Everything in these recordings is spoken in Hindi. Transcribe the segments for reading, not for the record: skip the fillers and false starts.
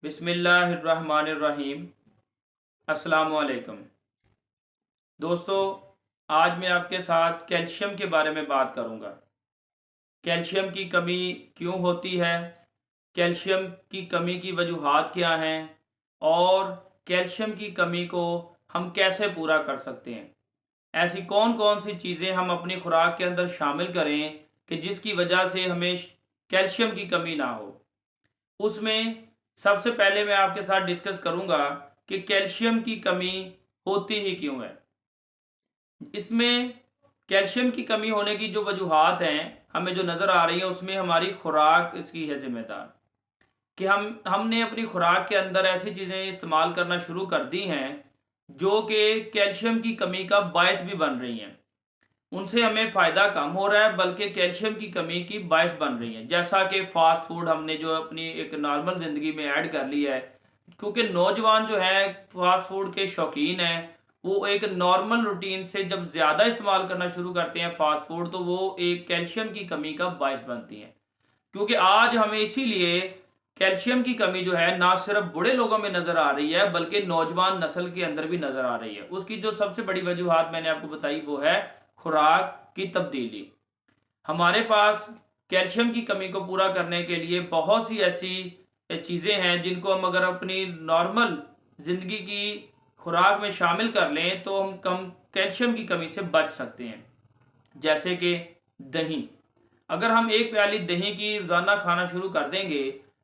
बिस्मिल्लाहिर्रहमानिर्रहीम। अस्सलाम वालेकुम दोस्तों, आज मैं आपके साथ कैल्शियम के बारे में बात करूंगा। कैल्शियम की कमी क्यों होती है, कैल्शियम की कमी की वजूहात क्या हैं और कैल्शियम की कमी को हम कैसे पूरा कर सकते हैं। ऐसी कौन कौन सी चीज़ें हम अपनी खुराक के अंदर शामिल करें कि जिसकी वजह से हमें कैल्शियम की कमी ना हो। उसमें सबसे पहले मैं आपके साथ डिस्कस करूंगा कि कैल्शियम की कमी होती ही क्यों है। इसमें कैल्शियम की कमी होने की जो वजूहात हैं हमें जो नज़र आ रही है उसमें हमारी खुराक इसकी है जिम्मेदार। कि हमने अपनी खुराक के अंदर ऐसी चीज़ें इस्तेमाल करना शुरू कर दी हैं जो कि कैल्शियम की कमी का बायस भी बन रही हैं। उनसे हमें फ़ायदा कम हो रहा है बल्कि कैल्शियम की कमी की बायस बन रही है। जैसा कि फ़ास्ट फूड हमने जो अपनी एक नॉर्मल ज़िंदगी में ऐड कर लिया है, क्योंकि नौजवान जो है फ़ास्ट फूड के शौकीन हैं, वो एक नॉर्मल रूटीन से जब ज़्यादा इस्तेमाल करना शुरू करते हैं फ़ास्ट फूड, तो वो एक कैल्शियम की कमी का बायस बनती हैं। क्योंकि आज हमें इसीलिए कैल्शियम की कमी जो है ना सिर्फ बूढ़े लोगों में नज़र आ रही है बल्कि नौजवान नस्ल के अंदर भी नज़र आ रही है। उसकी जो सबसे बड़ी वजूहात मैंने आपको बताई वो है खुराक की तब्दीली। हमारे पास कैल्शियम की कमी को पूरा करने के लिए बहुत सी ऐसी चीज़ें हैं जिनको हम अगर अपनी नॉर्मल ज़िंदगी की खुराक में शामिल कर लें तो हम कम कैल्शियम की कमी से बच सकते हैं। जैसे कि दही। अगर हम एक प्याली दही की रोज़ाना खाना शुरू कर देंगे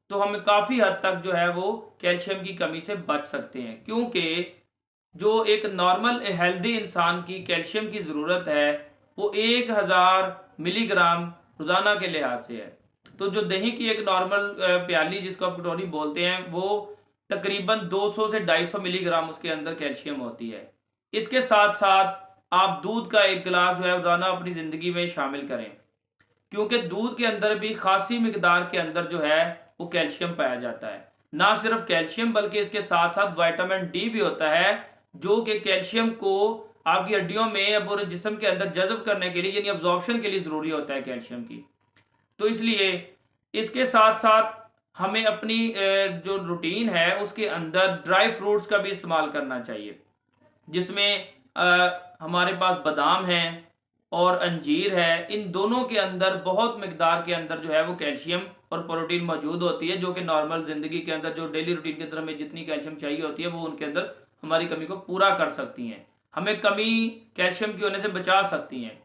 तो हमें काफ़ी हद तक जो है वो कैल्शियम की कमी से बच सकते हैं। क्योंकि जो एक नॉर्मल हेल्दी इंसान की कैल्शियम की ज़रूरत है वो 1000 मिलीग्राम रोज़ाना के लिहाज से है। तो जो दही की एक नॉर्मल प्याली जिसको आप कटोरी बोलते हैं वो तकरीबन 200 से 250 मिलीग्राम उसके अंदर कैल्शियम होती है। इसके साथ साथ आप दूध का एक गिलास जो है रोज़ाना अपनी ज़िंदगी में शामिल करें, क्योंकि दूध के अंदर भी खासी मिकदार के अंदर जो है वो कैल्शियम पाया जाता है। ना सिर्फ कैल्शियम बल्कि इसके साथ साथ विटामिन डी भी होता है जो कि कैल्शियम को आपकी हड्डियों में या पूरे जिस्म के अंदर जज़ब करने के लिए यानी अब्जॉर्प्शन के लिए ज़रूरी होता है कैल्शियम की। तो इसलिए इसके साथ साथ हमें अपनी जो रूटीन है उसके अंदर ड्राई फ्रूट्स का भी इस्तेमाल करना चाहिए, जिसमें हमारे पास बादाम है और अंजीर है। इन दोनों के अंदर बहुत मिकदार के अंदर जो है वो कैल्शियम और प्रोटीन मौजूद होती है जो कि नॉर्मल ज़िंदगी के अंदर जो डेली रूटीन के अंदर हमें जितनी कैल्शियम चाहिए होती है वो उनके अंदर हमारी कमी को पूरा कर सकती हैं, हमें कमी कैल्शियम की होने से बचा सकती हैं।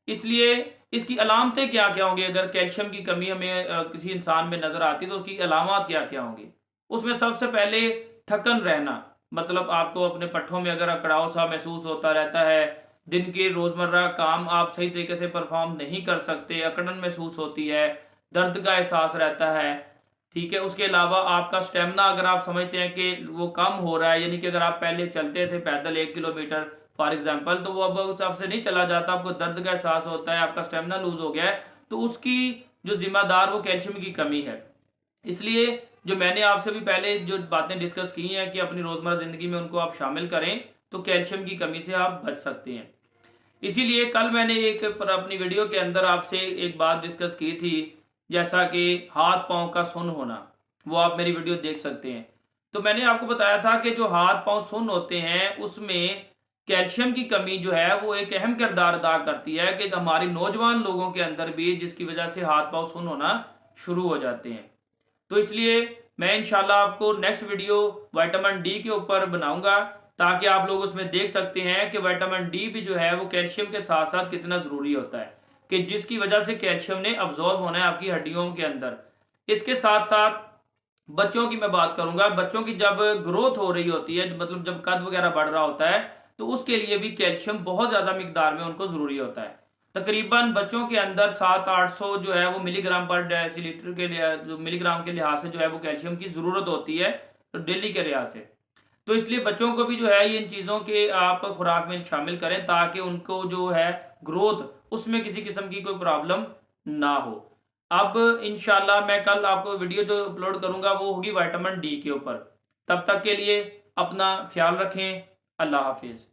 इसलिए इसकी अलामतें क्या क्या होंगी अगर कैल्शियम की कमी हमें किसी इंसान में नज़र आती है तो उसकी अलामत क्या क्या होंगी। उसमें सबसे पहले थकन रहना, मतलब आपको अपने पट्ठों में अगर अकड़ाव सा महसूस होता रहता है, दिन के रोज़मर्रा काम आप सही तरीके से परफॉर्म नहीं कर सकते, अकड़न महसूस होती है, दर्द का एहसास रहता है। ठीक है, उसके अलावा आपका स्टेमिना अगर आप समझते हैं कि वो कम हो रहा है, यानी कि अगर आप पहले चलते थे पैदल 1 किलोमीटर फॉर एग्जाम्पल, तो वो अब उस आपसे नहीं चला जाता, आपको दर्द का एहसास होता है, आपका स्टेमिना लूज हो गया है, तो उसकी जो जिम्मेदार वो कैल्शियम की कमी है। इसलिए जो मैंने आपसे भी पहले जो बातें डिस्कस की हैं कि अपनी रोज़मर्रा ज़िंदगी में उनको आप शामिल करें तो कैल्शियम की कमी से आप बच सकते हैं। इसीलिए कल मैंने एक पर अपनी वीडियो के अंदर आपसे एक बात डिस्कस की थी, जैसा कि हाथ पाँव का सुन्न होना, वो आप मेरी वीडियो देख सकते हैं। तो मैंने आपको बताया था कि जो हाथ पाँव सुन्न होते हैं उसमें कैल्शियम की कमी जो है वो एक अहम किरदार अदा करती है कि हमारे नौजवान लोगों के अंदर भी, जिसकी वजह से हाथ पाँव सुन्न होना शुरू हो जाते हैं। तो इसलिए मैं इंशाल्लाह आपको नेक्स्ट वीडियो विटामिन डी के ऊपर बनाऊंगा ताकि आप लोग उसमें देख सकते हैं कि विटामिन डी भी जो है वो कैल्शियम के साथ साथ कितना ज़रूरी होता है, कि जिसकी वजह से कैल्शियम ने अब्जॉर्ब होना है आपकी हड्डियों के अंदर। इसके साथ साथ बच्चों की मैं बात करूंगा, बच्चों की जब ग्रोथ हो रही होती है, मतलब जब कद वगैरह बढ़ रहा होता है, तो उसके लिए भी कैल्शियम बहुत ज़्यादा मिकदार में उनको ज़रूरी होता है। तकरीबन बच्चों के अंदर 700-800 जो है वो मिलीग्राम पर डेसीलीटर के लिए जो मिलीग्राम के लिहाज से जो है वो कैल्शियम की ज़रूरत होती है, तो डेली के लिहाज से। तो इसलिए बच्चों को भी जो है इन चीज़ों के आप खुराक में शामिल करें ताकि उनको जो है ग्रोथ उसमें किसी किस्म की कोई प्रॉब्लम ना हो। अब इंशाल्लाह मैं कल आपको वीडियो जो अपलोड करूंगा वो होगी विटामिन डी के ऊपर। तब तक के लिए अपना ख्याल रखें। अल्लाह हाफिज़।